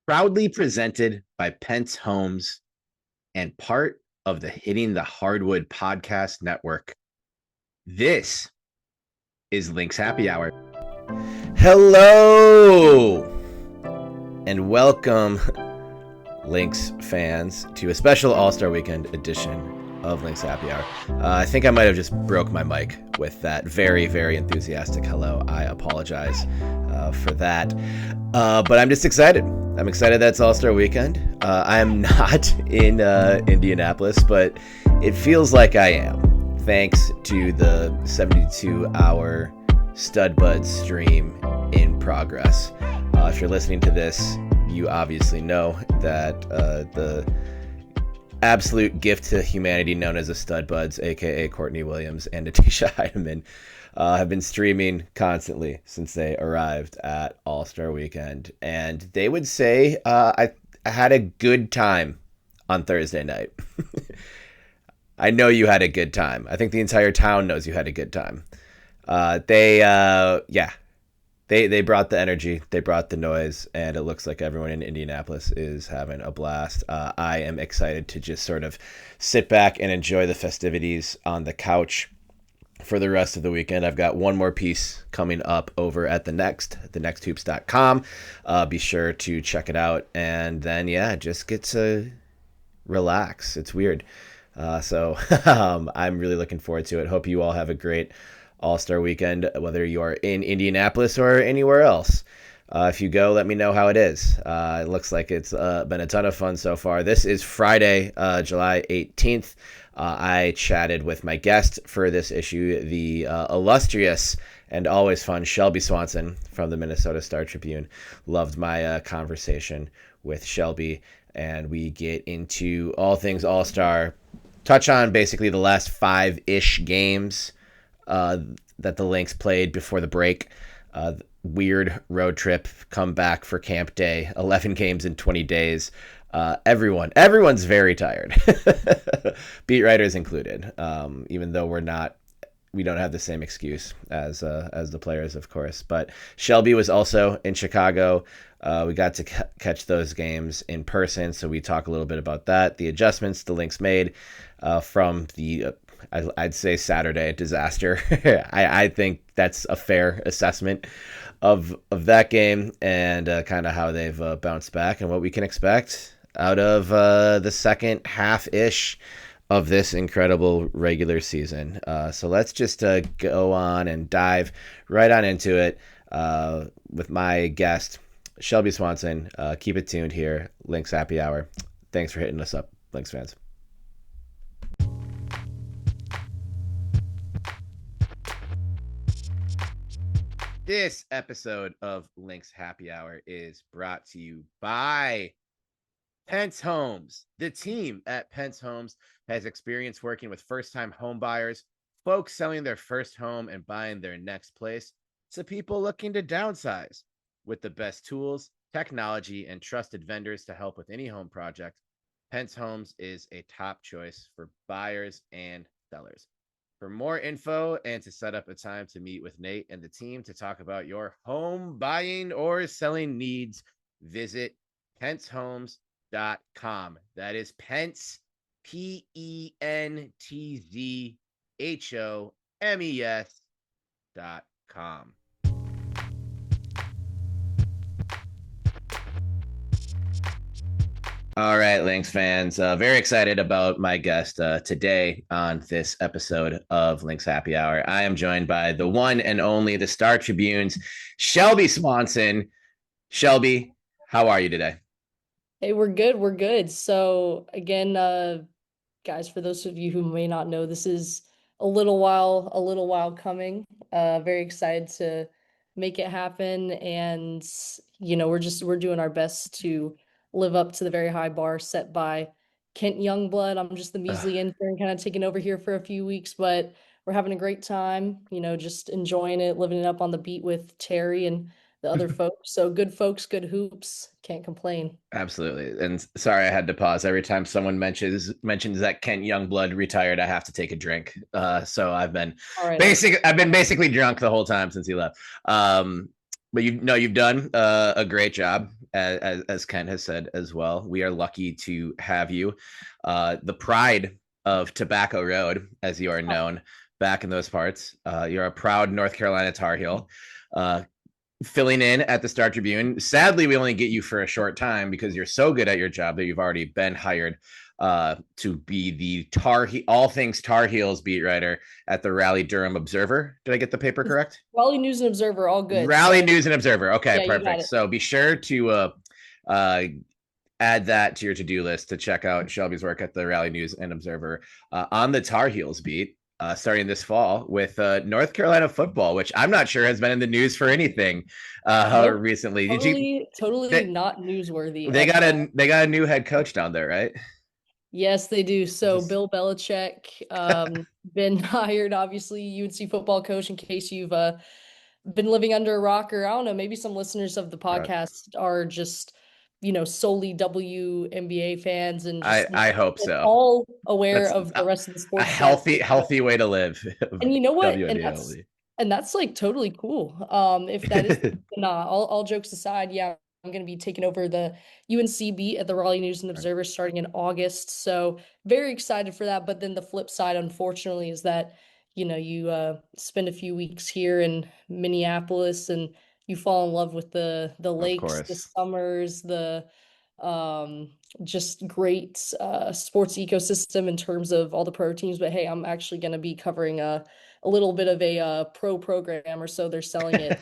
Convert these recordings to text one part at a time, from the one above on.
Proudly presented by Pentz Homes and part of the Hitting the Hardwood podcast network. This is Lynx Happy Hour. Hello and welcome, Lynx fans, to a special All-Star Weekend edition of Lynx Happy Hour. I think I might have just broke my mic with that very, very enthusiastic hello. I apologize for that. But I'm just excited. I'm excited that it's All-Star Weekend. I am not in Indianapolis, but it feels like I am, thanks to the 72-hour Studbudz stream in progress. If you're listening to this, you obviously know that the absolute gift to humanity known as a Studbudz, aka Courtney Williams and Atisha Heidemann, have been streaming constantly since they arrived at All-Star Weekend. And they would say I had a good time on Thursday night. I know you had a good time. I think the entire town knows you had a good time. They brought the energy, they brought the noise, and it looks like everyone in Indianapolis is having a blast. I am excited to just sort of sit back and enjoy the festivities on the couch for the rest of the weekend. I've got one more piece coming up over at thenexthoops.com. Be sure to check it out, and then just get to relax. It's weird. So I'm really looking forward to it. Hope you all have a great All-Star Weekend, whether you are in Indianapolis or anywhere else. If you go, let me know how it is. It looks like it's been a ton of fun so far. This is Friday, July 18th. I chatted with my guest for this issue, the illustrious and always fun Shelby Swanson from the Minnesota Star Tribune. Loved my conversation with Shelby, and we get into all things All-Star, touch on basically the last 5-ish games that the Lynx played before the break. Weird road trip, come back for camp day, 11 games in 20 days. Everyone's very tired, beat writers included. Even though we don't have the same excuse as the players, of course. But Shelby was also in Chicago. We got to catch those games in person, so we talk a little bit about that, the adjustments the Lynx made from the I'd say Saturday disaster. I think that's a fair assessment of that game, and kind of how they've bounced back and what we can expect out of the second half-ish of this incredible regular season. So let's just go on and dive right on into it with my guest, Shelby Swanson. Keep it tuned here, Lynx Happy Hour. Thanks for hitting us up, Lynx fans. This episode of Lynx Happy Hour is brought to you by Pentz Homes. The team at Pentz Homes has experience working with first-time home buyers, folks selling their first home and buying their next place, to people looking to downsize. With the best tools, technology, and trusted vendors to help with any home project, Pentz Homes is a top choice for buyers and sellers. For more info and to set up a time to meet with Nate and the team to talk about your home buying or selling needs, visit pentzhomes.com. That is Pentz, PentzHomes.com. All right, Lynx fans, very excited about my guest today on this episode of Lynx Happy Hour. I am joined by the one and only, the Star Tribune's Shelby Swanson. Shelby, how are you today? Hey, we're good. We're good. So again, guys, for those of you who may not know, this is a little while coming. Very excited to make it happen. And, we're doing our best to live up to the very high bar set by Kent Youngblood. I'm just the measly intern kind of taking over here for a few weeks, but we're having a great time, just enjoying it, living it up on the beat with Terry and the other folks. So good folks, good hoops. Can't complain. Absolutely. And sorry, I had to pause. Every time someone mentions that Kent Youngblood retired, I have to take a drink. So I've been All right. basically drunk the whole time since he left. But you've done a great job, as Ken has said as well. We are lucky to have you, the pride of Tobacco Road, as you are known back in those parts. You're a proud North Carolina Tar Heel, uh, filling in at the Star Tribune. Sadly, we only get you for a short time because you're so good at your job that you've already been hired to be the all things Tar Heels beat writer at the Raleigh Durham Observer. Did I get the paper correct? Raleigh News and Observer, all good. Raleigh So News and Observer. Okay, yeah, you got perfect. it. So be sure to uh, add that to your to-do list to check out Shelby's work at the Raleigh News and Observer on the Tar Heels beat. Starting this fall with North Carolina football, which I'm not sure has been in the news for anything Nope, recently. Did you? totally not newsworthy They at got all. a new head coach down there, right? Yes, they do. So Just Bill Belichick, been hired, obviously UNC football coach. In case you've been living under a rock, or I don't know, maybe some listeners of the right. podcast are just, solely WNBA fans and just I hope at so. all aware That's of the rest of the a sports healthy landscape. healthy way to live. And you know what? And WNBA that's only. and that's like totally cool. If that is not all jokes aside, yeah, I'm gonna be taking over the UNC beat at the Raleigh News and Observer starting in August. So very excited for that. But then the flip side, unfortunately, is that you spend a few weeks here in Minneapolis and you fall in love with the Of lakes, the course. summers, the um just great sports ecosystem in terms of all the pro teams. But hey, I'm actually going to be covering a little bit of a pro program, or so they're selling it,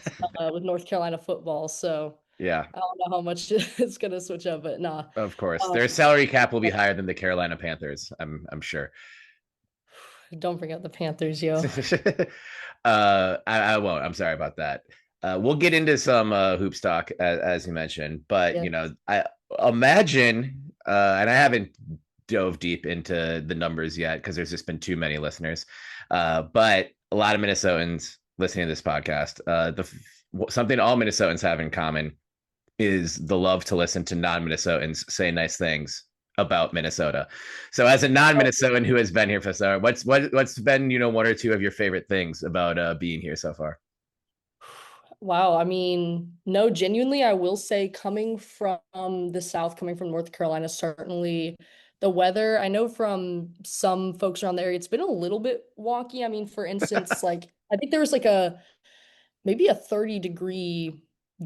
with North Carolina football. So Yeah, I don't know how much it's going to switch up, but nah. of course. Um, Their salary cap will be higher than the Carolina Panthers. I'm sure. don't forget the Panthers, yo. I won't. I'm sorry about that. We'll get into some hoop stock as you mentioned, but Yeah. I imagine, and I haven't dove deep into the numbers yet because there's just been too many listeners. But a lot of Minnesotans listening to this podcast, something all Minnesotans have in common is the love to listen to non-Minnesotans say nice things about Minnesota. So as a non-Minnesotan who has been here for so what's been, one or two of your favorite things about being here so far? Wow, I mean, no, genuinely, I will say coming from the South, coming from North Carolina, certainly the weather, I know from some folks around the area, it's been a little bit wonky. I mean, for instance, like I think there was like maybe a 30-degree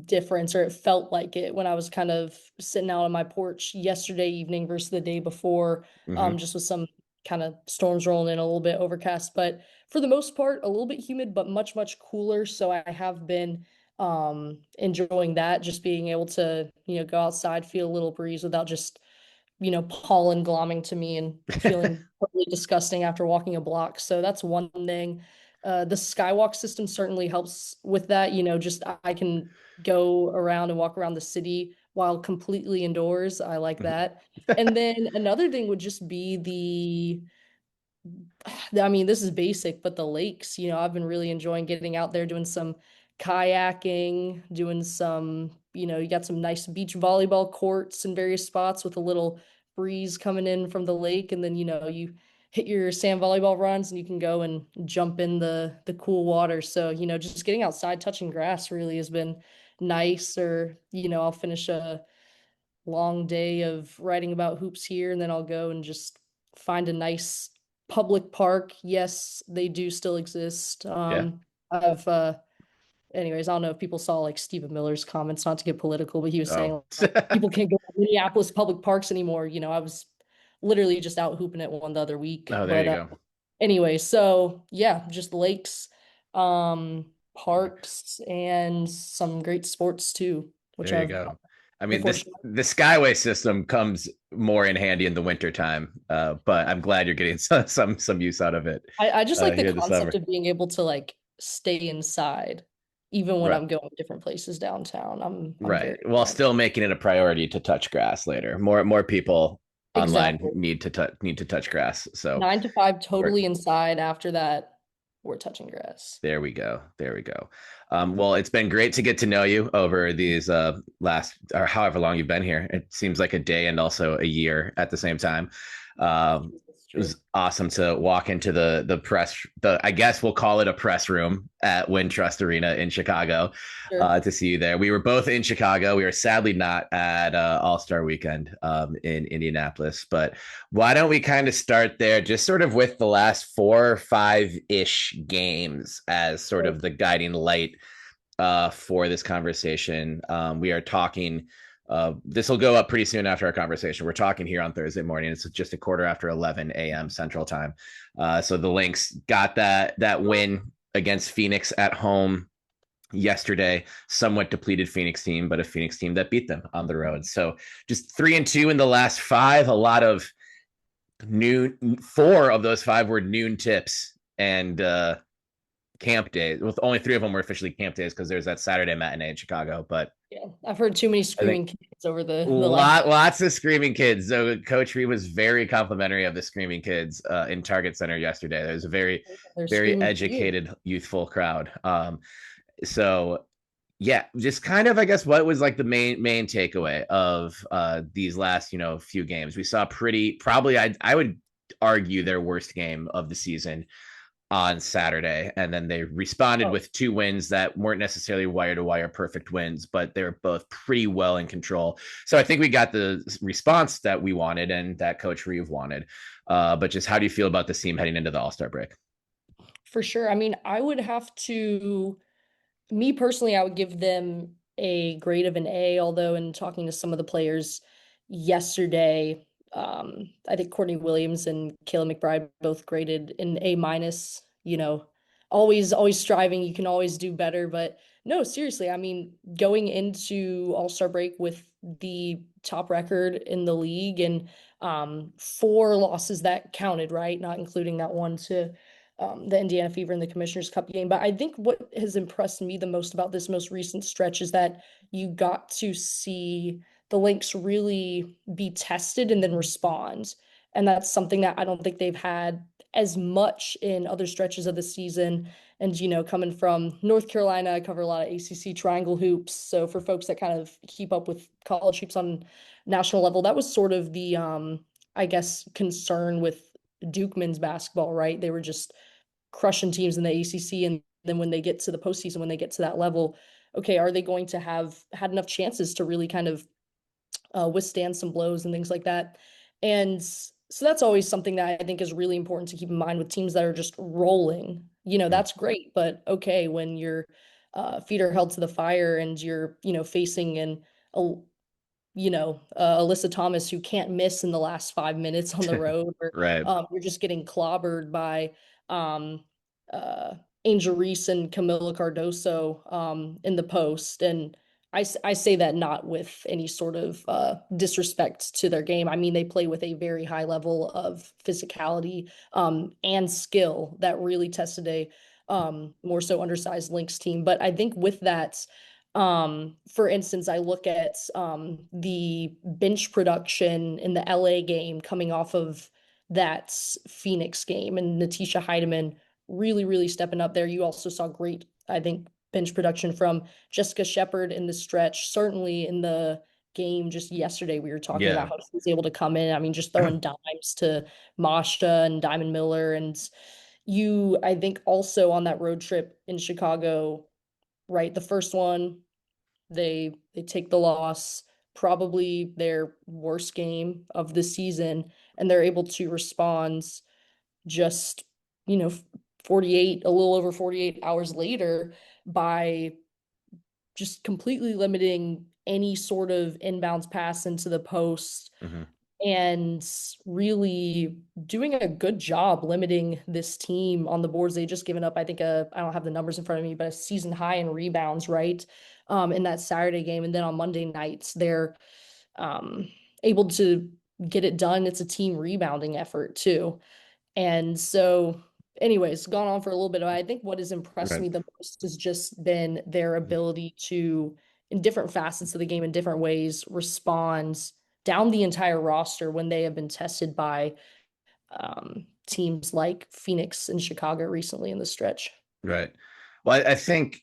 difference, or it felt like it when I was kind of sitting out on my porch yesterday evening versus the day before, Mm-hmm. just with some kind of storms rolling in, a little bit overcast, but for the most part, a little bit humid, but much, much cooler. So I have been enjoying that, just being able to, go outside, feel a little breeze without just pollen glomming to me and feeling totally disgusting after walking a block. So that's one thing. The skywalk system certainly helps with that. Just I can go around and walk around the city while completely indoors. I like that. And then another thing would just be I mean, this is basic, but the lakes, I've been really enjoying getting out there, doing some kayaking, doing some, you got some nice beach volleyball courts in various spots with a little breeze coming in from the lake. And then, you hit your sand volleyball runs and you can go and jump in the cool water. So, just getting outside, touching grass really has been nice. Or, I'll finish a long day of writing about hoops here, and then I'll go and just find a nice public park. Yes, they do still exist. Yeah. I've anyways, I don't know if people saw like Stephen Miller's comments, not to get political, but he was Oh. saying like people can't go to Minneapolis public parks anymore. I was literally just out hooping at one the other week. Oh, there But you go. anyway, so yeah, just lakes, parks, and some great sports too, which There you I've go. I been mean, fortunate. the Skyway system comes more in handy in the wintertime, but I'm glad you're getting some use out of it I just like the here this concept summer. of being able to like stay inside, even when Right. I'm going different places downtown. I'm Right. very While still making it a priority to touch grass later. More people online exactly need to touch grass. So 9 to 5, we're totally inside. After that, we're touching grass. there we go. There we go. Well, it's been great to get to know you over these last or however long you've been here. It seems like a day and also a year at the same time. Um, It's It was awesome to walk into the press, the I guess we'll call it a press room at Wintrust Arena in Chicago, Sure. to see you there. We were both in Chicago. We were sadly not at All-Star Weekend in Indianapolis, but why don't we kind of start there, just sort of with the last 4 or 5 ish games as sort Sure. of the guiding light for this conversation. We are talking. This will go up pretty soon after our conversation. We're talking here on Thursday morning. It's just a quarter after 11 a.m. Central Time. So the Lynx got that win against Phoenix at home yesterday. Somewhat depleted Phoenix team, but a Phoenix team that beat them on the road. So just 3-2 in the last 5. A lot of noon. 4 of those 5 were noon tips, and camp days. With only 3 of them were officially camp days because there's that Saturday matinee in Chicago. But Yeah, I've heard too many I think screaming kids over the last. lots of screaming kids. So Coach Reed was very complimentary of the screaming kids in Target Center yesterday. There was a They're very screaming for you. educated, youthful crowd. So yeah, just kind of I guess what was like the main takeaway of these last few games. We saw probably I would argue their worst game of the season on Saturday, and then they responded Oh, with 2 wins that weren't necessarily wire to wire perfect wins, but they were both pretty well in control. So I think we got the response that we wanted and that Coach Reeve wanted. But just how do you feel about this team heading into the All-Star break? for sure. I mean, I would have to, me personally, I would give them a grade of an A, although in talking to some of the players yesterday, I think Courtney Williams and Kayla McBride both graded an A minus, always striving. You can always do better, but no, seriously, I mean, going into All-Star break with the top record in the league and 4 losses that counted, right? Not including that one to the Indiana Fever in the Commissioner's Cup game. But I think what has impressed me the most about this most recent stretch is that you got to see the Lynx really be tested and then respond. And that's something that I don't think they've had as much in other stretches of the season. And, coming from North Carolina, I cover a lot of ACC triangle hoops. So for folks that kind of keep up with college hoops on national level, that was sort of the, I guess, concern with Duke men's basketball, right? They were just crushing teams in the ACC, and then when they get to the postseason, when they get to that level, okay, are they going to have had enough chances to really kind of withstand some blows and things like that? And so that's always something that I think is really important to keep in mind with teams that are just rolling. That's great, but okay, when your feet are held to the fire and you're, facing a Alyssa Thomas who can't miss in the last 5 minutes on the road, or Right. you're just getting clobbered by um, Angel Reese and Camila Cardoso in the post. And I say that not with any sort of disrespect to their game. I mean, they play with a very high level of physicality and skill that really tested a more so undersized Lynx team. But I think with that, for instance, I look at the bench production in the LA game coming off of that Phoenix game, and Natisha Heidemann really, really stepping up there. You also saw great, I think, bench production from Jessica Shepard in the stretch. Certainly in the game just yesterday, we were talking Yeah. about how she was able to come in. I mean, just throwing dimes to Masha and Diamond Miller. And I think also on that road trip in Chicago, right? The first one, they take the loss, probably their worst game of the season, and they're able to respond just, you know, 48, a little over 48 hours later by just completely limiting any sort of inbounds pass into the post Hmm. and really doing a good job limiting this team on the boards. They just given up, I think, I don't have the numbers in front of me, but a season high in rebounds, right? In that Saturday game. And then on Monday nights, they're um, able to get it done. It's a team rebounding effort too. And so, anyways, gone on for a little bit. I think what has impressed Right. me the most has just been their ability to, in different facets of the game, in different ways, respond down the entire roster when they have been tested by teams like Phoenix and Chicago recently in the stretch. Right. Well, I think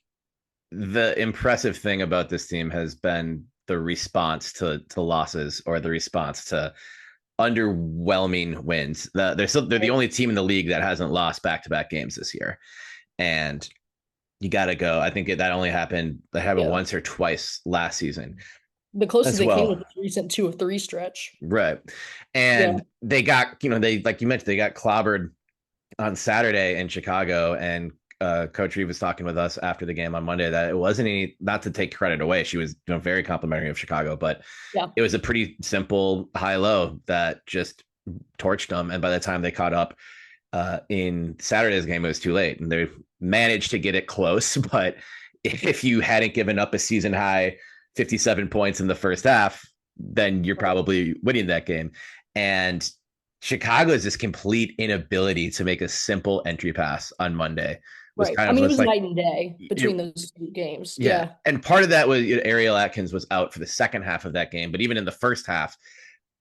the impressive thing about this team has been the response to losses, or the response to underwhelming wins. They're the only team in the league that hasn't lost back-to-back games this year, and you got to go. I think that happened Yeah. once or twice last season The closest as they came well. with this recent 2 of 3 stretch. Right. Yeah. And they got, they, like you mentioned, they got clobbered on Saturday in Chicago. And Coach Reeve was talking with us after the game on Monday that it wasn't not to take credit away. She was very complimentary of Chicago, but Yeah. it was a pretty simple high-low that just torched them. And by the time they caught up in Saturday's game, it was too late. And they managed to get it close. But if you hadn't given up a season high 57 points in the first half, then you're probably winning that game. And Chicago's this complete inability to make a simple entry pass on Monday was Right. kind I of mean, it just was like, night and day between those 2 games. yeah. Yeah. And part of that was Ariel Atkins was out for the second half of that game. But even in the first half,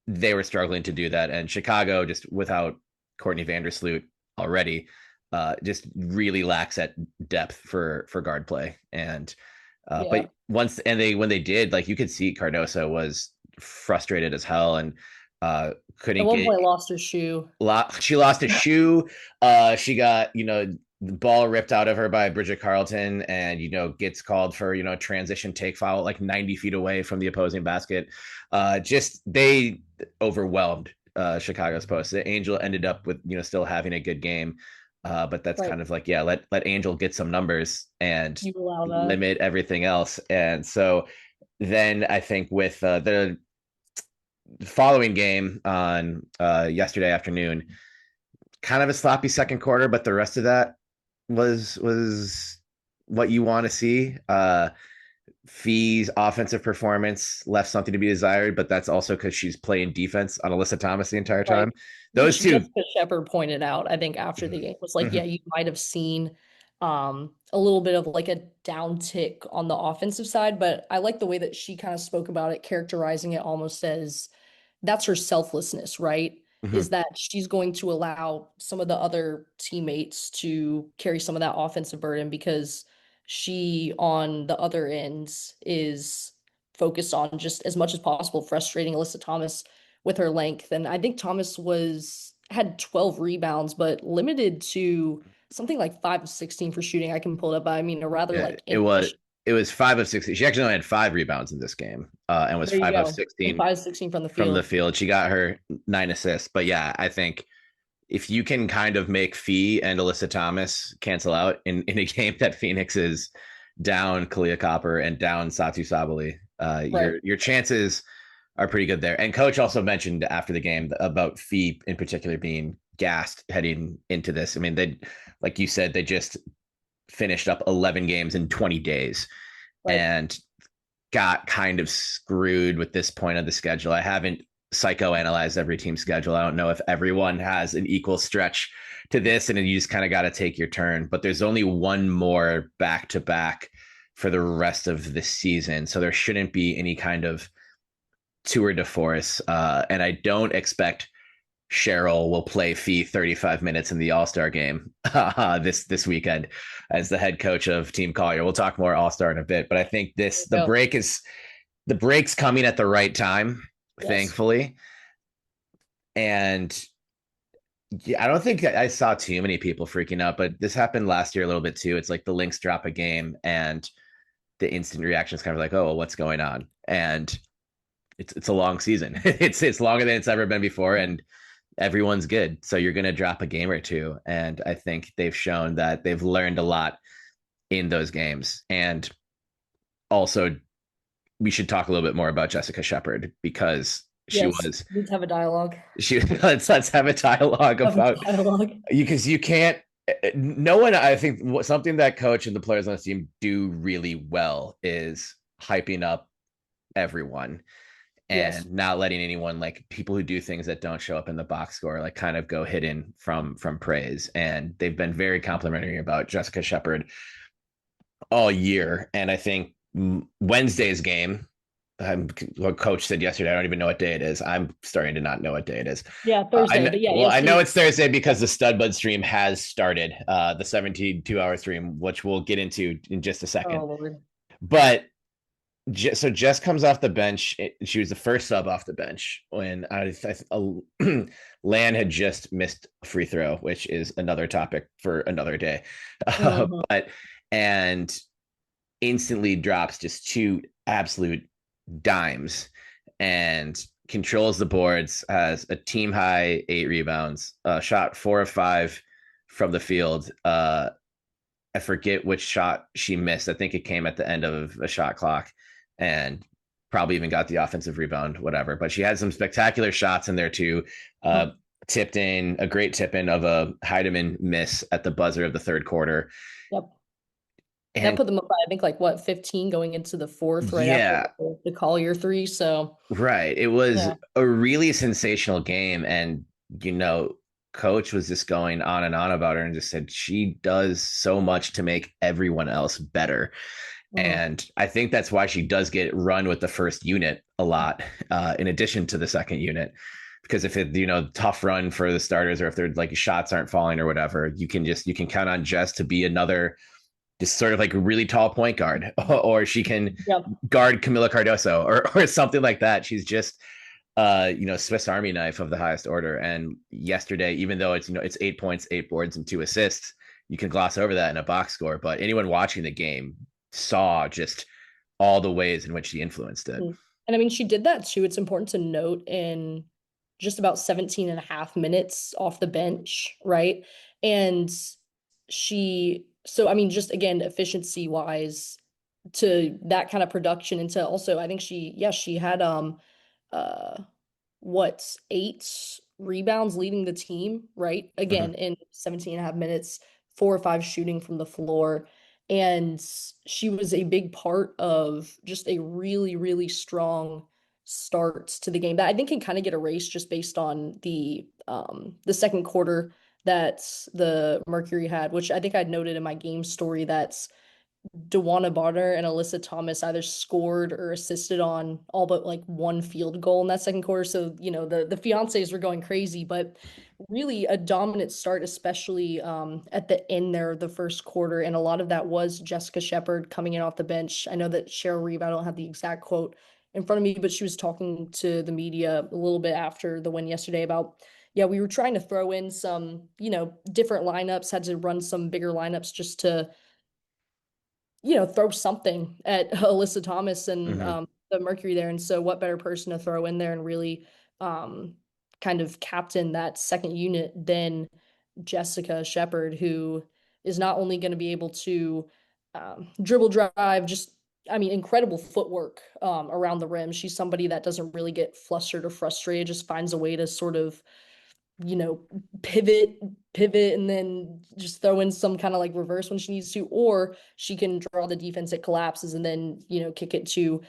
they were struggling to do that. And Chicago, just without Courtney Vandersloot already, just really lacks that depth for guard play. And Yeah. but when they did, like, you could see Cardoso was frustrated as hell and At couldn't one get point, lost her shoe. she lost a shoe. She got, the ball ripped out of her by Bridget Carlton and, gets called for, transition take foul like 90 feet away from the opposing basket. Just they overwhelmed Chicago's post. The Angel ended up with, still having a good game. But that's Right. kind of like, yeah, let Angel get some numbers and You allow that. limit everything else. And so then I think with the following game on yesterday afternoon, kind of a sloppy second quarter, but the rest of that was what you want to see. Fee's offensive performance left something to be desired, but that's also because she's playing defense on Alyssa Thomas the entire Right. time. Those Which two. Jessica Shepard pointed out, I think, after the game was like, Mhm. yeah, you might have seen a little bit of like a downtick on the offensive side, but I like the way that she kind of spoke about it, characterizing it almost as that's her selflessness, right? Is Mhm. that she's going to allow some of the other teammates to carry some of that offensive burden because she, on the other ends, is focused on just as much as possible frustrating Alyssa Thomas with her length. And I think Thomas was had 12 rebounds, but limited to something like 5 of 16 for shooting. I can pull it up. I mean, a rather Yeah, like it was inefficient. it was 5 of 16. She actually only had 5 rebounds in this game, and was There you five of go. And 16 5 of 16 from the from the field. field. She got her 9 assists. But yeah, I think if you can kind of make Fee and Alyssa Thomas cancel out in a game that Phoenix is down Kalia Copper and down Satu Sabali, Right. your chances are pretty good there. And coach also mentioned after the game about Fee in particular being gassed heading into this. I mean, they, like you said, they just finished up 11 games in 20 days Right. and got kind of screwed with this point of the schedule. I haven't psychoanalyzed every team's schedule. I don't know if everyone has an equal stretch to this, and you just kind of got to take your turn. But there's only one more back to back for the rest of the season, so there shouldn't be any kind of tour de force. And I don't expect Cheryl will play Fee 35 minutes in the All-Star game this weekend as the head coach of Team Collier. We'll talk more All-Star in a bit, but I think No. the break's coming at the right time, Yes. thankfully. And yeah, I don't think I saw too many people freaking out, but this happened last year a little bit too. It's like the Lynx drop a game and the instant reaction is kind of like, oh, well, what's going on? And it's a long season. It's longer than it's ever been before, and everyone's good. So you're gonna drop a game or two. And I think they've shown that they've learned a lot in those games. And also, we should talk a little bit more about Jessica Shepard because Yes. Let's have a dialogue. let's have a dialogue Have a about dialogue. because you can't. No one, I think, something that coach and the players on the team do really well is hyping up everyone Yes. and not letting anyone, like people who do things that don't show up in the box score, like kind of go hidden from praise. And they've been very complimentary about Jessica Shepard all year. And I think Wednesday's game, what coach said yesterday, I don't even know what day it is. I'm starting to not know what day it is. Yeah, Thursday. But yeah, I know yesterday. it's Thursday because the Studbudz stream has started, the 72-hour stream, which we'll get into in just a second. Oh Lord. But So Jess comes off the bench. She was the first sub off the bench when Lan had just missed a free throw, which is another topic for another day. Mhm. But and instantly drops just two absolute dimes and controls the boards, has a team high 8 rebounds, shot 4 of 5 from the field. I forget which shot she missed. I think it came at the end of a shot clock and probably even got the offensive rebound, whatever. But she had some spectacular shots in there too. Uh, Tipped in a great tip in of a Heidemann miss at the buzzer of the third quarter. Yep. That And put them up by, I think, like what, 15 going into the fourth, right after yeah, the Collier three. So right. It was yeah. a really sensational game. And, you know, coach was just going on and on about her and just said she does so much to make everyone else better. Mhm. And I think that's why she does get run with the first unit a lot, in addition to the second unit. Because if it, tough run for the starters, or if they're like shots aren't falling or whatever, you can count on Jess to be another just sort of like a really tall point guard, or she can Yep. guard Camila Cardoso or something like that. She's just Swiss Army knife of the highest order. And yesterday, even though it's 8 points, 8 boards, and 2 assists, you can gloss over that in a box score. But anyone watching the game saw just all the ways in which she influenced it. Mm. And I mean, she did that too. It's important to note in just about 17 and a half minutes off the bench, right? And so I mean, just again, efficiency wise to that kind of production and to also, I think she had uh what, 8 rebounds leading the team, right? Mm-hmm. Again, in 17 and a half minutes, 4 or 5 shooting from the floor. And she was a big part of just a really, really strong start to the game that I think can kind of get erased just based on the second quarter that the Mercury had, which I think I'd noted in my game story that's Dewana Bonner and Alyssa Thomas either scored or assisted on all but like one field goal in that second quarter. So, the fiancés were going crazy, but really a dominant start, especially at the end there of the first quarter. And a lot of that was Jessica Shepard coming in off the bench. I know that Cheryl Reeve, I don't have the exact quote in front of me, but she was talking to the media a little bit after the win yesterday about, yeah, we were trying to throw in some, different lineups, had to run some bigger lineups just to throw something at Alyssa Thomas and Mm-hmm. the Mercury there. And so, what better person to throw in there and really um, kind of captain that second unit than Jessica Shepard, who is not only going to be able to dribble drive, just, I mean, incredible footwork around the rim. She's somebody that doesn't really get flustered or frustrated, just finds a way to sort of you know, pivot, and then just throw in some kind of like reverse when she needs to, or she can draw the defense, it collapses, and then, kick it to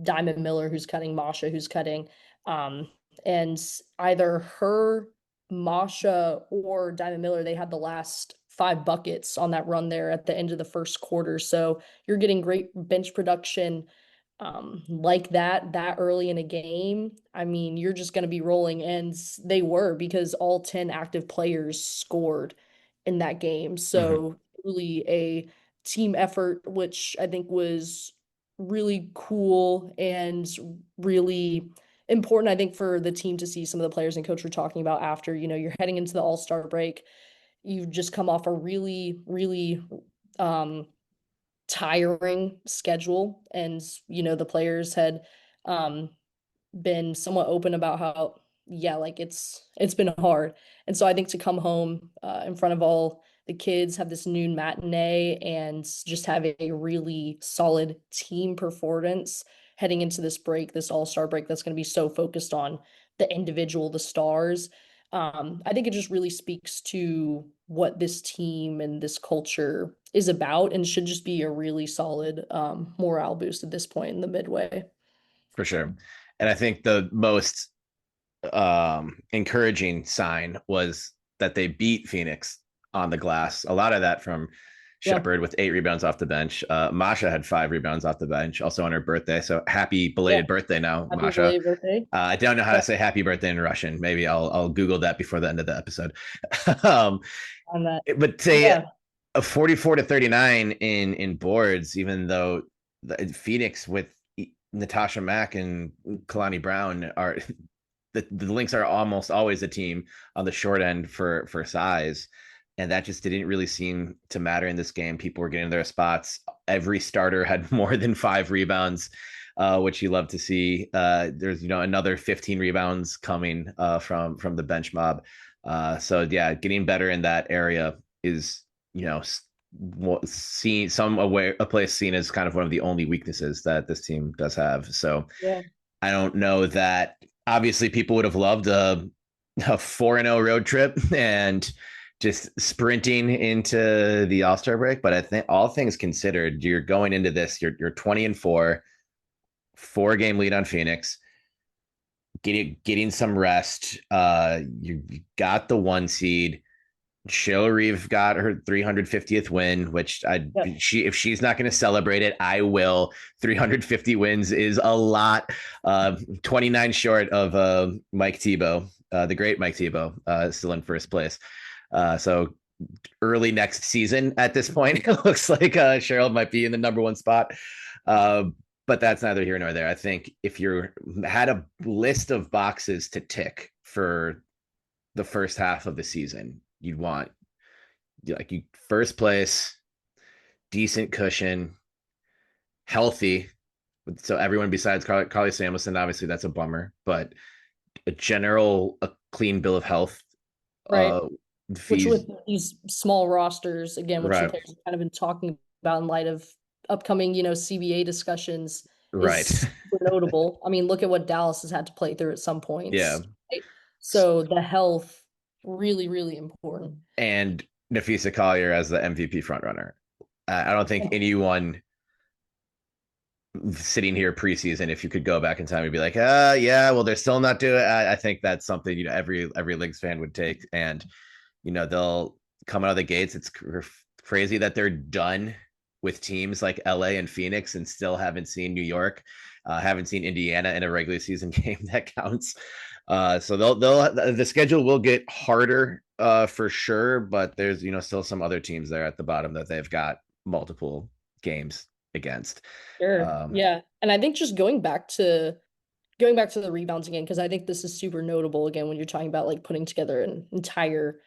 Diamond Miller, who's cutting, Masha, who's cutting. Um, and either her, Masha, or Diamond Miller, they had the last 5 buckets on that run there at the end of the first quarter. So you're getting great bench production like that early in a game. I mean, you're just going to be rolling, and they were, because all 10 active players scored in that game. Mm-hmm. So really a team effort, which I think was really cool and really important, I think, for the team to see. Some of the players and coach were talking about after, you're heading into the All-Star break. You've just come off a really, really um tiring schedule, and the players had um been somewhat open about how, yeah, like it's been hard. And so I think to come home in front of all the kids, have this noon matinee, and just have a really solid team performance heading into this break, this all-star break that's going to be so focused on the individual, the stars. I think it just really speaks to what this team and this culture is about, and should just be a really solid morale boost at this point in the midway. For sure. And I think the most encouraging sign was that they beat Phoenix on the glass. A lot of that from Yeah. Shepard with 8 rebounds off the bench. Masha had 5 rebounds off the bench, also on her birthday. So happy Yeah. belated birthday now, Happy Masha. belated birthday. I don't know how to Yeah, say happy birthday in Russian. Maybe I'll Google that before the end of the episode. um, on that. but say Yeah. a 44-39 in boards, even though Phoenix with Natasha Mack and Kalani Brown are the Lynx are almost always a team on the short end for size. And that just didn't really seem to matter in this game. People were getting their spots. Every starter had more than 5 rebounds, which you love to see. There's another 15 rebounds coming from the bench mob. So yeah, getting better in that area is seen a place seen as kind of one of the only weaknesses that this team does have. So Yeah. I don't know that obviously people would have loved a 4-0 road trip and just sprinting into the All-Star break. But I think all things considered, you're going into this, you're 20-4, 4-game lead on Phoenix, getting some rest. You got the 1 seed. Sheila Reeve got her 350th win, which Yep. if she's not going to celebrate it, I will. 350 wins is a lot. 29 short of Mike Tebow, the great Mike Tebow, still in first place. So early next season at this point, it looks like Cheryl might be in the number 1 spot. But that's neither here nor there. I think if you had a list of boxes to tick for the first half of the season, you'd want you first place, decent cushion, healthy. So everyone besides Carly Samuelson, obviously that's a bummer, but a clean bill of health. Right. Uh, Which fees, with these small rosters, again, which the right, players have kind of been talking about in light of upcoming, CBA discussions, right, is super notable. I mean, look at what Dallas has had to play through at some yeah. points. Right? So the health, really, really important. And Nafisa Collier as the MVP frontrunner. I don't think anyone sitting here preseason, if you could go back in time, would be like, yeah, well, they're still not doing it. I think that's something every Lynx fan would take, and they'll come out of the gates. It's crazy that they're done with teams like LA and Phoenix and still haven't seen New York, haven't seen Indiana in a regular season game that counts. So the schedule will get harder for sure, but there's still some other teams there at the bottom that they've got multiple games against. Sure. Um, Yeah. And I think just going back to the rebounds again, because I think this is super notable again when you're talking about like putting together an entire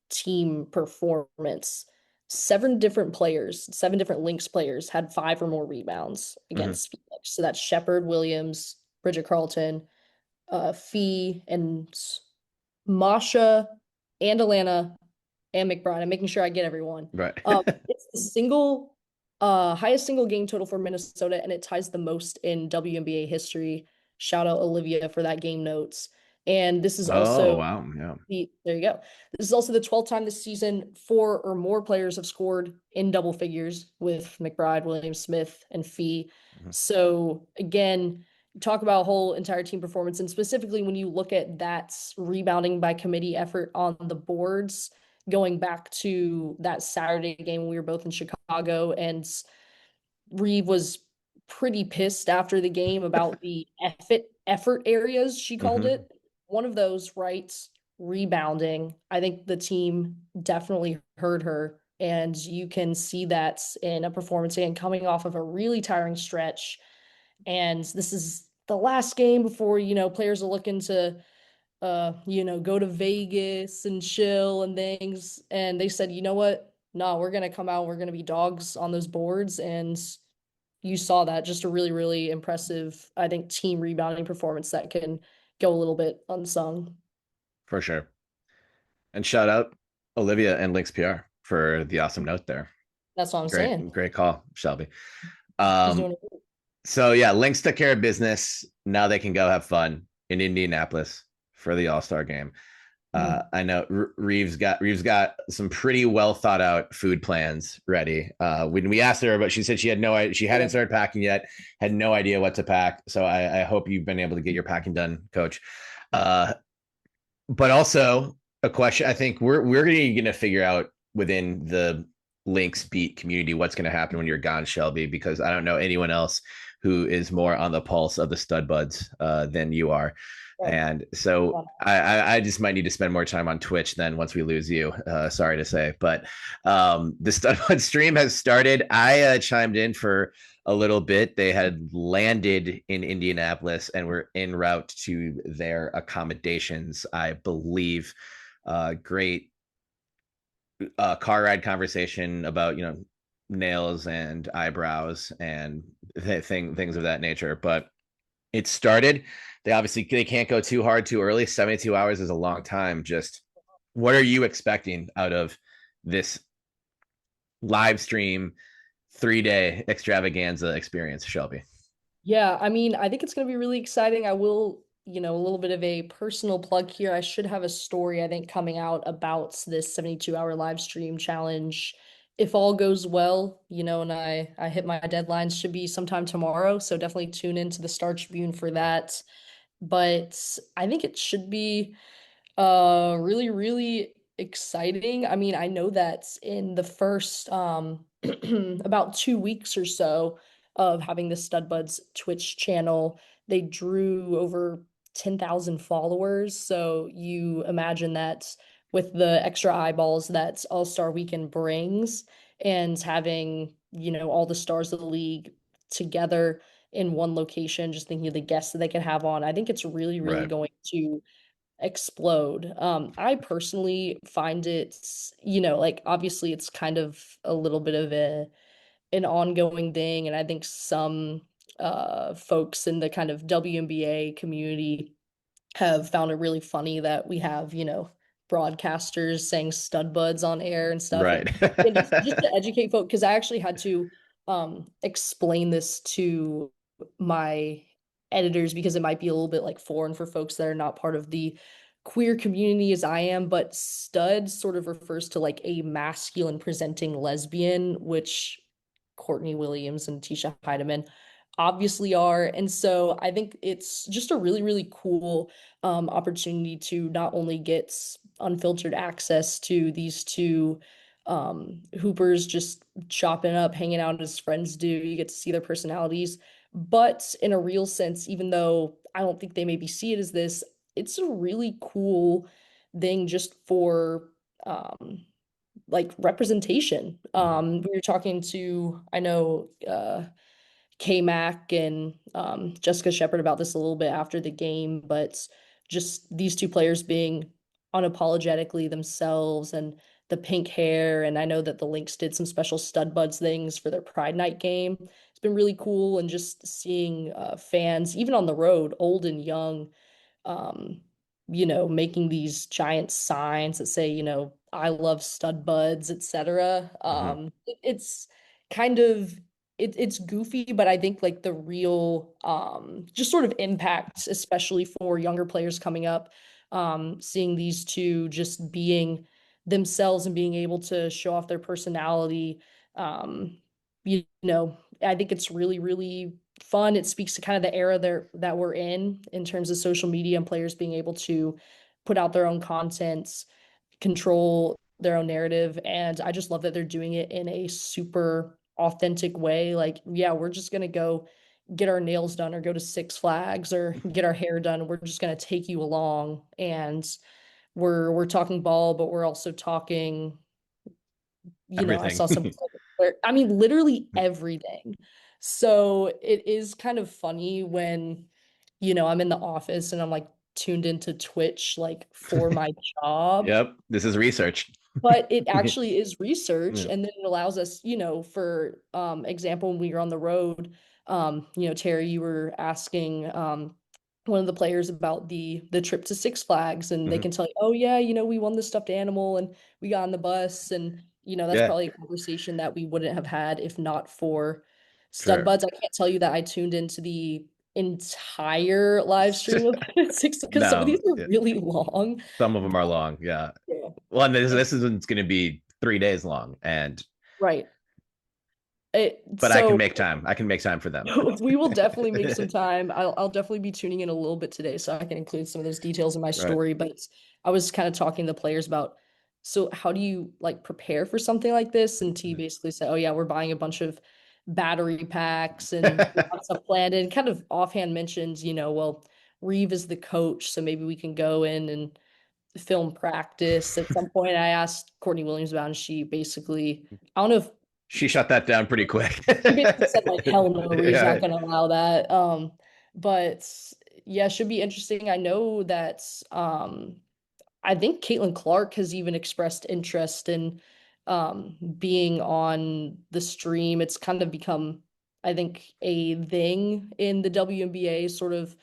team performance. 7 different Lynx players had 5 or more rebounds mhm, against Phoenix. So that's Shepard, Williams, Bridget Carlton, Fee, and Masha, and Alana, and McBride. I'm making sure I get everyone. right. It's the highest single game total for Minnesota, and it ties the most in WNBA history. Shout out Olivia for that game notes. And this is Oh, also wow. Yeah. there you go. This is also the 12th time this season 4 or more players have scored in double figures with McBride, Williams Smith, and Fee. Mhm. So again, talk about whole entire team performance, and specifically when you look at that rebounding by committee effort on the boards, going back to that Saturday game when we were both in Chicago, and Reeve was pretty pissed after the game about the effort areas, she called Mhm. it. One of those, right? Rebounding. I think the team definitely heard her. And you can see that in a performance and coming off of a really tiring stretch. And this is the last game before, players are looking to go to Vegas and chill and things. And they said, you know what? No, we're gonna come out, we're gonna be dogs on those boards. And you saw that, just a really, really impressive, I think, team rebounding performance that can go a little bit unsung. For sure. And shout out Olivia and Lynx PR for the awesome note there. That's what I'm saying. Great call, Shelby. She's Um, doing it. so yeah, Lynx took care of business. Now they can go have fun in Indianapolis for the All-Star game. Mhm. I know Reeves got some pretty well thought out food plans ready. When we asked her, but she said she had no idea, she hadn't Yeah. started packing yet, had no idea what to pack. So I hope you've been able to get your packing done, Coach. Uh, but also a question, I think we're going to figure out within the Lynx beat community what's going to happen when you're gone, Shelby, because I don't know anyone else who is more on the pulse of the Studbudz than you are. Right. And so I just might need to spend more time on Twitch then once we lose you. Sorry to say, but the Studbudz stream has started. I chimed in for a little bit. They had landed in Indianapolis and were en route to their accommodations, I believe. Great car ride conversation about nails and eyebrows and things of that nature. But it started. They can't go too hard too early. 72 hours is a long time. Just what are you expecting out of this live stream 3-day extravaganza experience, Shelby? Yeah, I mean, I think it's going to be really exciting. I will, a little bit of a personal plug here. I should have a story, I think, coming out about this 72-hour live stream challenge. If all goes well, and I hit my deadlines, should be sometime tomorrow. So definitely tune into the Star Tribune for that. But I think it should be really, really exciting. I mean, I know that in the first about 2 weeks or so of having the Studbudz Twitch channel, they drew over 10,000 followers. So you imagine that with the extra eyeballs that All-Star Weekend brings and having, all the stars of the league together in one location, just thinking of the guests that they can have on, I think it's really, really Right. going to explode. I personally find it, like obviously it's kind of a little bit of an ongoing thing, and I think some folks in the kind of WNBA community have found it really funny that we have, broadcasters saying stud buds on air and stuff. Right. And just to educate folks, because I actually had to explain this to my editors because it might be a little bit like foreign for folks that are not part of the queer community as I am, but stud sort of refers to like a masculine presenting lesbian, which Courtney Williams and Tisha Heidemann obviously are. And so I think it's just a really, really cool opportunity to not only get unfiltered access to these two hoopers just chopping up, hanging out as friends do. You get to see their personalities, but in a real sense, even though I don't think they maybe see it as this, it's a really cool thing just for like representation. Mhm. We were talking to, I know, K Mac and Jessica Shepard about this a little bit after the game, but just these two players being unapologetically themselves and the pink hair. And I know that the Lynx did some special stud buds things for their Pride Night game. It's been really cool. And just seeing fans, even on the road, old and young, um, making these giant signs that say, I love stud buds, etc. Mhm. It's kind of it's goofy, but I think like the real just sort of impact, especially for younger players coming up, seeing these two just being themselves and being able to show off their personality. I think it's really, really fun. It speaks to kind of the era there that we're in terms of social media and players being able to put out their own content, control their own narrative. And I just love that they're doing it in a super authentic way. Like, yeah, we're just gonna go get our nails done or go to Six Flags or get our hair done. We're just gonna take you along and we're talking ball, but we're also talking, I Everything. saw some where I mean literally everything. So it is kind of funny when, I'm in the office and I'm like tuned into Twitch like for my job, Yep. This is research. but it actually is research, Yeah. and then it allows us, for example, when we were on the road, Terry, you were asking one of the players about the trip to Six Flags, and they Mhm. can tell you, oh yeah, we won the stuffed animal and we got on the bus, and that's Yeah. probably a conversation that we wouldn't have had if not for Sure. Studbudz. I can't tell you that I tuned into the entire live stream of six because some of these No. are Yeah. really long. Some of them are But long. Yeah. yeah. Well, and this isn't going to be 3 days long, and Right. but I can So make time. I can make time for them. we will definitely make some time. I'll definitely be tuning in a little bit today so I can include some of those details in my Right. story. But I was kind of talking to the players about, so how do you like prepare for something like this? And T basically said, oh yeah, we're buying a bunch of battery packs and we have stuff planned, and kind of offhand mentions, well, Reeve is the coach, so maybe we can go in and film practice. At some point, I asked Courtney Williams about, it, and she basically, I don't know if She shut that down pretty quick. she basically said like, hell no, Reeve's not Yeah. going to allow that. But yeah, should be interesting. I know that I think Caitlin Clark has even expressed interest in being on the stream. It's kind of become, I think, a thing in the WNBA sort of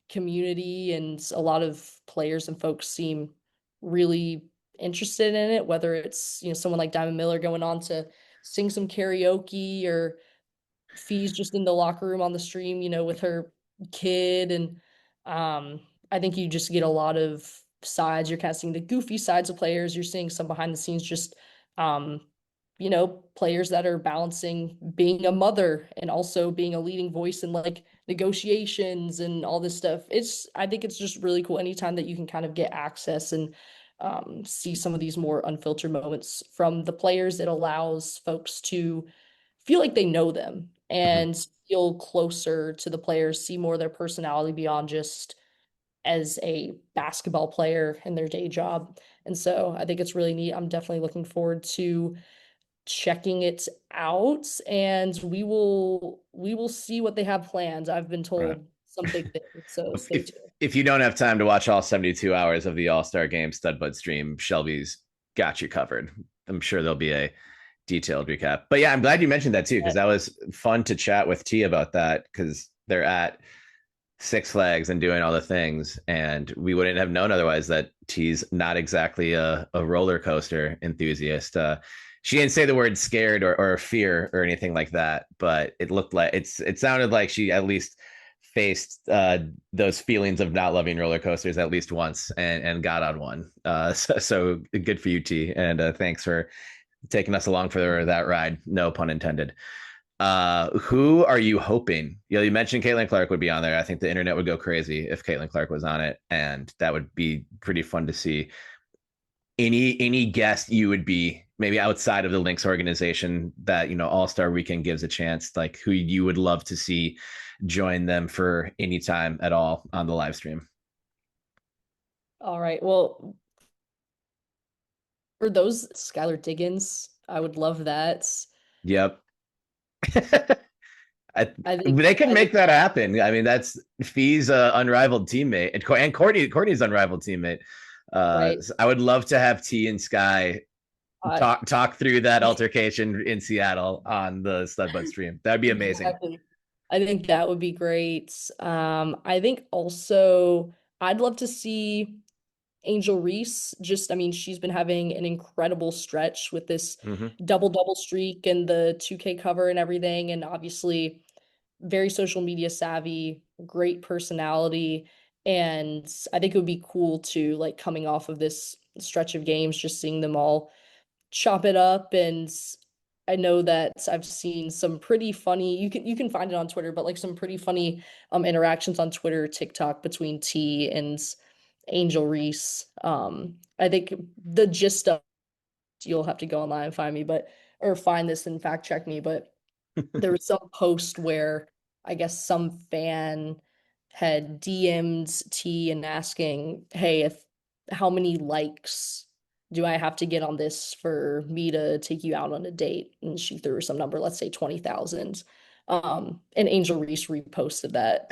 community, and a lot of players and folks seem really interested in it, whether it's, someone like Diamond Miller going on to sing some karaoke, or Fee's just in the locker room on the stream, with her kid. And I think you just get a lot of sides. You're kind of seeing the goofy sides of players. You're seeing some behind the scenes, just um, players that are balancing being a mother and also being a leading voice in like negotiations and all this stuff. I think it's just really cool anytime that you can kind of get access and see some of these more unfiltered moments from the players. It allows folks to feel like they know them Mhm. and feel closer to the players, see more of their personality beyond just as a basketball player in their day job. And so I think it's really neat. I'm definitely looking forward to checking it out, and we will see what they have planned. I've been Right. told some big things, so If, stay if tuned. if you don't have time to watch all 72 hours of the All-Star Game Studbud stream, Shelby's got you covered. I'm sure there'll be a detailed recap. But yeah, I'm glad you mentioned that too, because that was fun to chat with T about that, because they're at Six Flags and doing all the things. And we wouldn't have known otherwise that T's not exactly a roller coaster enthusiast. She didn't say the word scared or fear or anything like that, but it sounded like she at least faced those feelings of not loving roller coasters at least once and got on one. So good for you, T. And thanks for taking us along for that ride. No pun intended. Who are you hoping? You mentioned Caitlin Clark would be on there. I think the internet would go crazy if Caitlin Clark was on it, and that would be pretty fun to see. Any guest you would be maybe outside of the Lynx organization that All-Star Weekend gives a chance, like who you would love to see join them for any time at all on the live stream. All right. Well, for those, Skylar Diggins, I would love that. Yep. I think They can I make think that happen. I mean, that's Fee's unrivaled teammate, and Courtney's unrivaled teammate. right. So I would love to have T and Sky Uh, talk through that altercation in Seattle on the Studbud stream. That'd be amazing. exactly. I think that would be great. I think also I'd love to see Angel Reese. Just, I mean, she's been having an incredible stretch with this Mm-hmm. double streak and the 2K cover and everything. And obviously, very social media savvy, great personality. And I think it would be cool to, like, coming off of this stretch of games, just seeing them all chop it up. And I know that I've seen some pretty funny, you can find it on Twitter, but like some pretty funny interactions on Twitter, TikTok between T and Angel Reese. I think the gist of, you'll have to go online and find me, but or find this and fact check me, but there was some post where I guess some fan had DM'd T and asking, "Hey, if how many likes do I have to get on this for me to take you out on a date?" And she threw some number, let's say 20,000. And Angel Reese reposted that.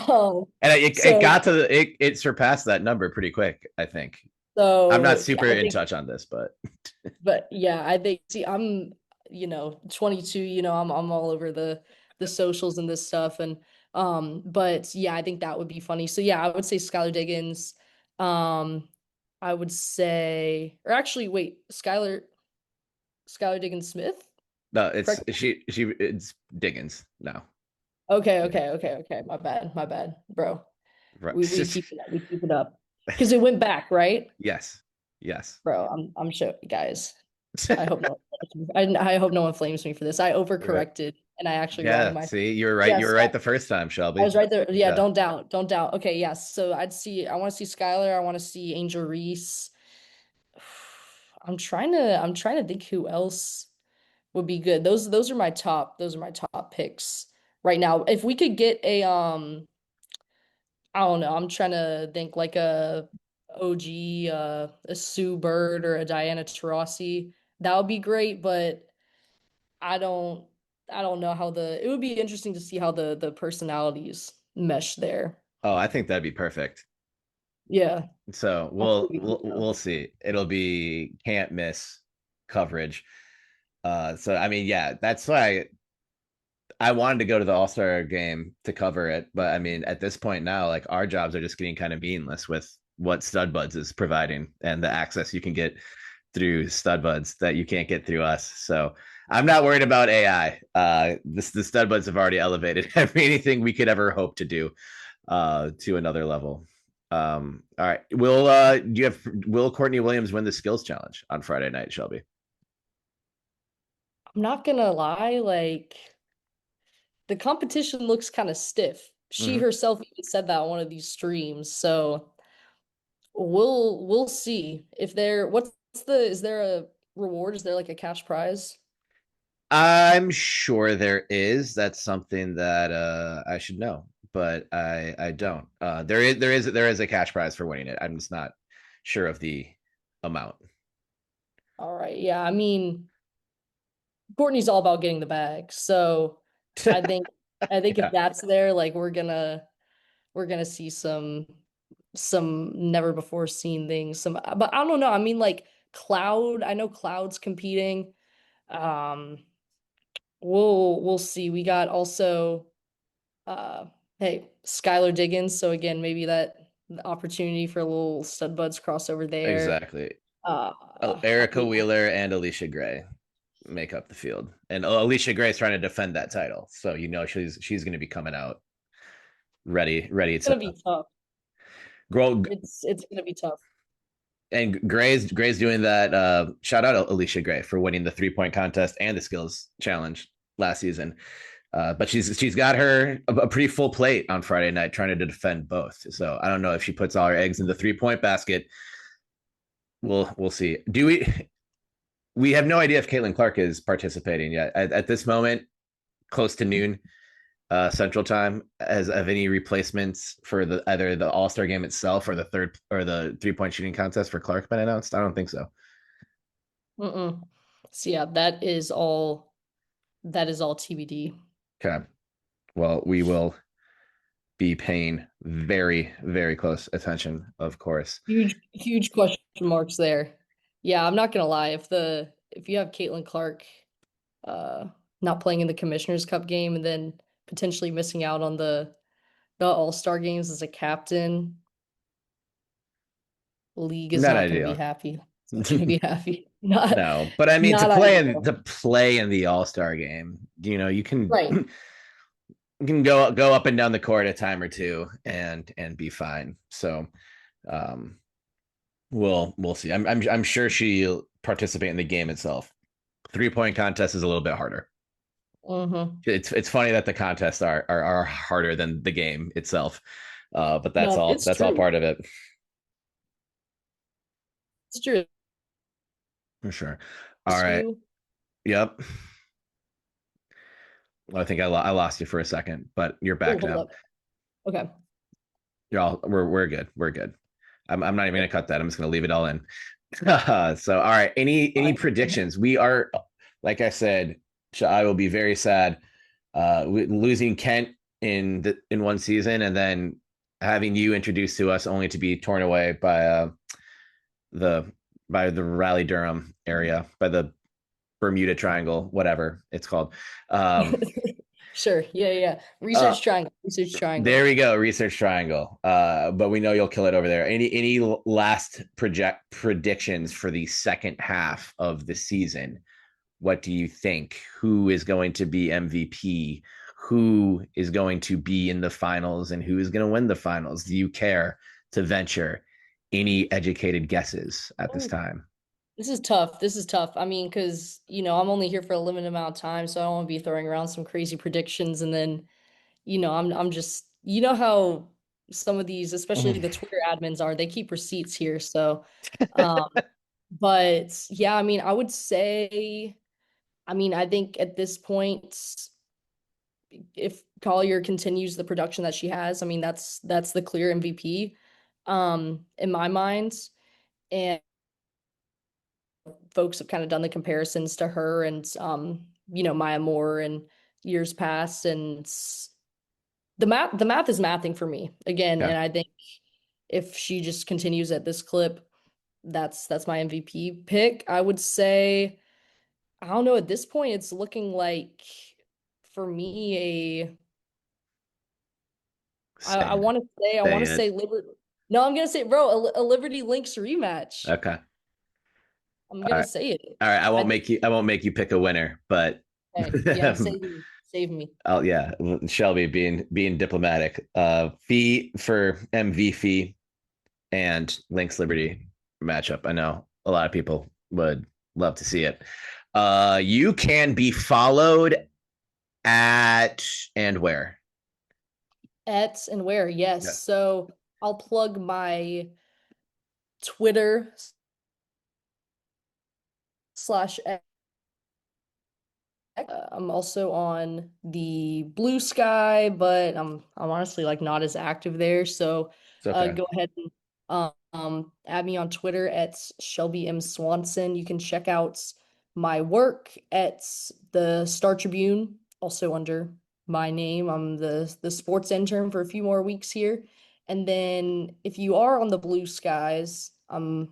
Um, And it so got to it surpassed that number pretty quick. I think I'm not so super I in think, touch on this, but but yeah, I think, see, I'm 22, I'm all over the socials and this stuff. And but yeah, I think that would be funny. So yeah, I would say Skylar Diggins. I would say, or actually wait, Skylar Diggins Smith? no, it's Correct. it's Diggins. No, Okay, yeah, okay, okay, okay. My bad, bro. right. We keep it up. We keep it up. Because it went back, right? Yes, yes. Bro, I'm sure, guys. I hope no I hope no one flames me for this. I Right. overcorrected and I actually wronged Yeah. my. See, you were right. You Yes, were right the first time, I Shelby. was right there. Yeah, Yeah. don't doubt. Don't doubt. Okay, yes. So I want to see Skylar, I want to see Angel Reese. I'm trying to think who else would be good. Those are my top picks right now. If we could get a I don't know. I'm trying to think like a OG, a Sue Bird or a Diana Taurasi. That would be great, but I don't I don't know how the it would be interesting to see how the personalities mesh there. Oh, I think that'd be perfect. Yeah. So Hopefully we'll we can we'll go. we'll see. It'll be can't miss coverage. So I mean, yeah, that's why I wanted to go to the All-Star game to cover it, but I mean, at this point now, like our jobs are just getting kind of meaningless with what Studbudz is providing and the access you can get through Studbudz that you can't get through us. So I'm not worried about AI. The Studbuds have already elevated anything we could ever hope to do to another level. All right. Will Courtney Williams win the skills challenge on Friday night, Shelby? I'm not gonna lie, like the competition looks kind of stiff. She Mm-hmm. herself even said that on one of these streams. So we'll see if there what's the is there a reward? Is there like a cash prize? I'm sure there is. That's something that I should know, but I don't. There is a cash prize for winning it. I'm just not sure of the amount. All right. Yeah, I mean, Courtney's all about getting the bag. So I think I think if Yeah, that's there, like we're gonna see some never before seen things. Some but I don't know. I mean like Cloud, I know Cloud's competing. Um we'll see. We got also uh hey, Skylar Diggins. So again, maybe that opportunity for a little Studbuds crossover there. exactly. I Erica mean, Wheeler and Alicia Gray make up the field, and Alicia Gray's trying to defend that title, so you know she's going to be coming out ready it's to gonna be tough. grow. It's gonna be tough. And Gray's doing that. Shout out Alicia Gray for winning the 3-point contest and the skills challenge last season. But she's got her a pretty full plate on Friday night trying to defend both. So I don't know if she puts all her eggs in the 3-point basket. We'll see. Do we have no idea if Caitlin Clark is participating yet at this moment, close to noon Central Time. As of any replacements for the either the All Star game itself or the third or the 3-point shooting contest for Clark been announced? I don't think so. Mm-mm. So yeah, that is all TBD. Okay. Well, we will be paying very, very close attention, of course. Huge question marks there. Yeah, I'm not gonna lie. If you have Caitlin Clark uh not playing in the Commissioners Cup game and then potentially missing out on the All-Star games as a captain, league is Not not gonna be ideal. happy. It's not gonna be happy. Not No, but I mean not ideal. to play in the All Star game, you can Right. go up and down the court a time or two and be fine. So um, we'll see. I'm sure she'll participate in the game itself. 3-point contest is a little bit harder. Mm-hmm. It's funny that the contests are harder than the game itself, but No, it's that's all true. part of it It's true. for sure. All right. SU. Yep. Well, I think I lost you for a second, but you're Oh, back hold now. up. Okay. We're good. We're good. I'm not even gonna cut that. I'm just gonna leave it all in. So all right. Any Fine. predictions? We are, like I said, I will be very sad losing Kent in one season and then having you introduced to us only to be torn away the by the Raleigh Durham area, by the Bermuda Triangle, whatever it's called. Um, Sure. Yeah, yeah. uh, Research triangle. Research there triangle. we go, Research Triangle. But we know you'll kill it over there. Any last project predictions for the second half of the season? What do you think? Who is going to be MVP? Who is going to be in the finals and who is going to win the finals? Do you care to venture any educated guesses at this Oh, time? this is tough. This is tough. I mean, because I'm only here for a limited amount of time, so I don't want to be throwing around some crazy predictions and then, I'm just how some of these, especially the Twitter admins are, they keep receipts here. So, um, but yeah, I mean, I would say, I mean, I think at this point, if Collier continues the production that she has, I mean, that's the clear MVP, in my mind. And folks have kind of done the comparisons to her and, Maya Moore and years past. And the math is mathing for me again. Yeah, And I think if she just continues at this clip, that's my MVP pick. I would say, I don't know, at this point, it's looking like for me I say it. I Say want to it. say Liberty. No, I'm gonna say, bro, a Liberty Lynx rematch. Okay. I'm All gonna right. say it. All right. I I won't think. make you. I won't make you pick a winner, but Okay, yeah, save me, save me. oh yeah, Shelby being diplomatic. Fee for MV fee and Lynx Liberty matchup. I know a lot of people would love to see it. You can be followed at and where? Ets and where? Yes. Yeah. So I'll plug my Twitter slash I'm also on the Blue Sky, but I'm honestly like not as active there. So It's okay. go ahead and add me on Twitter at Shelby M Swanson. You can check out my work at the Star Tribune, also under my name. I'm the sports intern for a few more weeks here. And then if you are on the Blue Skies, I'm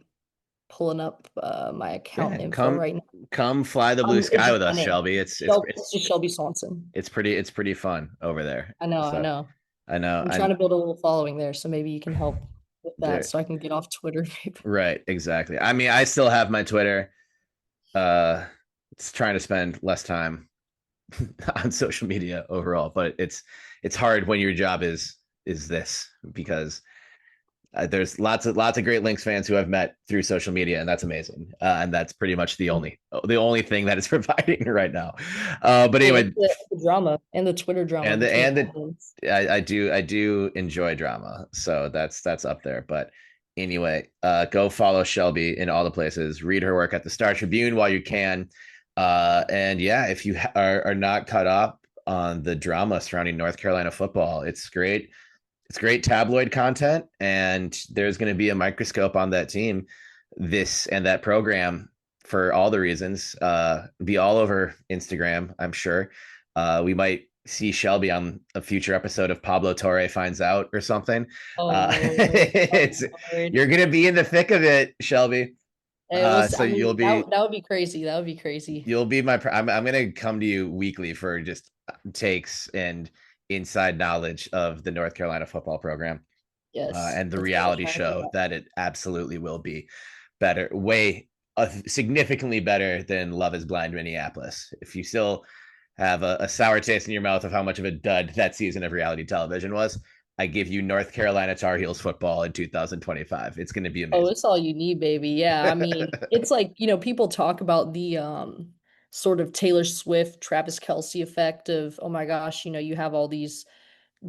pulling up my account Yeah, info come right now. come fly the blue It's sky just with my us, name. Shelby. It's just Shelby Swanson. It's pretty fun over there. I know, I So know. I know I'm trying I to build a little following there, so maybe you can help with that there so I can get off Twitter. right, exactly. I mean, I still have my Twitter. It's trying to spend less time on social media overall, but it's hard when your job is this because there's lots of great Lynx fans who I've met through social media, and that's amazing. And that's pretty much the only thing that it's providing right now. But Hey, anyway, it's the drama and the Twitter drama and the between and the fans. I do enjoy drama, so that's up there. But anyway, go follow Shelby in all the places. Read her work at the Star Tribune while you can. And yeah, if you are not caught up on the drama surrounding North Carolina football, it's great. It's great tabloid content, and there's going to be a microscope on that team, this and that program for all the reasons. Be all over Instagram, I'm sure. We might see Shelby on a future episode of Pablo Torre Finds Out or something. Oh, It's Lord. you're gonna be in the thick of it, Shelby. So I you'll mean, be that would be crazy. That would be crazy. you'll be my. I'm gonna come to you weekly for just takes and inside knowledge of the North Carolina football program Yes, and the that's what I'll reality try to do. show that it absolutely will be better, way significantly better than Love Is Blind Minneapolis. If you still have a sour taste in your mouth of how much of a dud that season of reality television was, I give you North Carolina Tar Heels football in 2025. It's going to be Oh, amazing. it's all you need, baby. Yeah, I mean, it's like, people talk about the sort of Taylor Swift, Travis Kelce effect of, oh my gosh, you have all these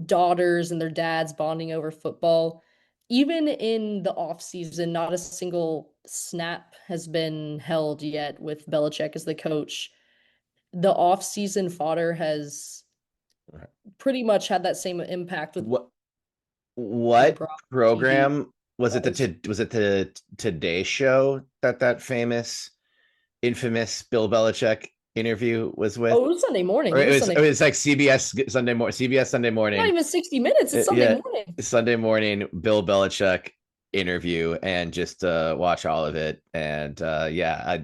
daughters and their dads bonding over football. Even in the off season, not a single snap has been held yet with Belichick as the coach. The off season fodder has pretty much had that same impact with what being what brought on TV. program was it? The Today Show that famous infamous Bill Belichick interview was with? Oh, it was Sunday morning. Or It it was was Sunday. it was like CBS Sunday Not morning. even 60 minutes. It's Sunday Yeah, morning. Sunday morning Bill Belichick interview, and just watch all of it. And yeah,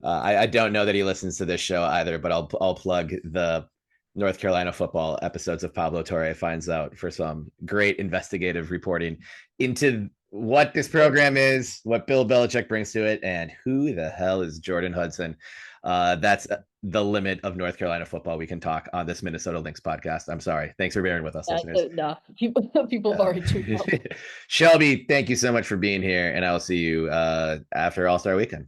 I don't know that he listens to this show either, but I'll plug the North Carolina football episodes of Pablo Torre Finds Out for some great investigative reporting into what this program is, what Bill Belichick brings to it, and who the hell is Jordan Hudson. That's the limit of North Carolina football we can talk on this Minnesota Lynx podcast. I'm sorry. Thanks for bearing with us, listeners. Nah, people have Uh, already tuned out. Shelby, thank you so much for being here, and I will see you after All-Star Weekend.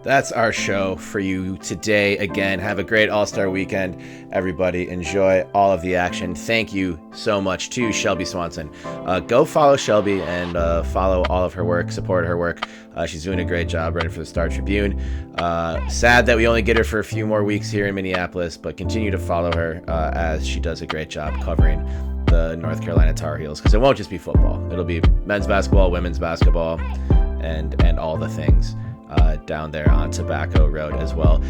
That's our show for you today. Again, have a great All-Star Weekend. Everybody enjoy all of the action. Thank you so much to Shelby Swanson. Go follow Shelby and follow all of her work, support her work. She's doing a great job writing for the Star Tribune. Sad that we only get her for a few more weeks here in Minneapolis, but continue to follow her as she does a great job covering the North Carolina Tar Heels, because it won't just be football. It'll be men's basketball, women's basketball, and all the things down there on Tobacco Road as well.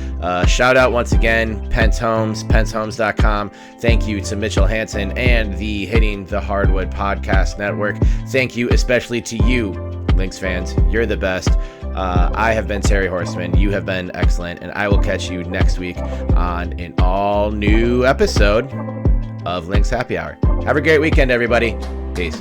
Shout out once again, Pentz Homes, pentzhomes.com. Thank you to Mitchell Hansen and the Hitting the Hardwood Podcast Network. Thank you especially to you, Lynx fans. You're the best. I have been Terry Horseman. You have been excellent, and I will catch you next week on an all new episode of Lynx Happy Hour. Have a great weekend, everybody. Peace.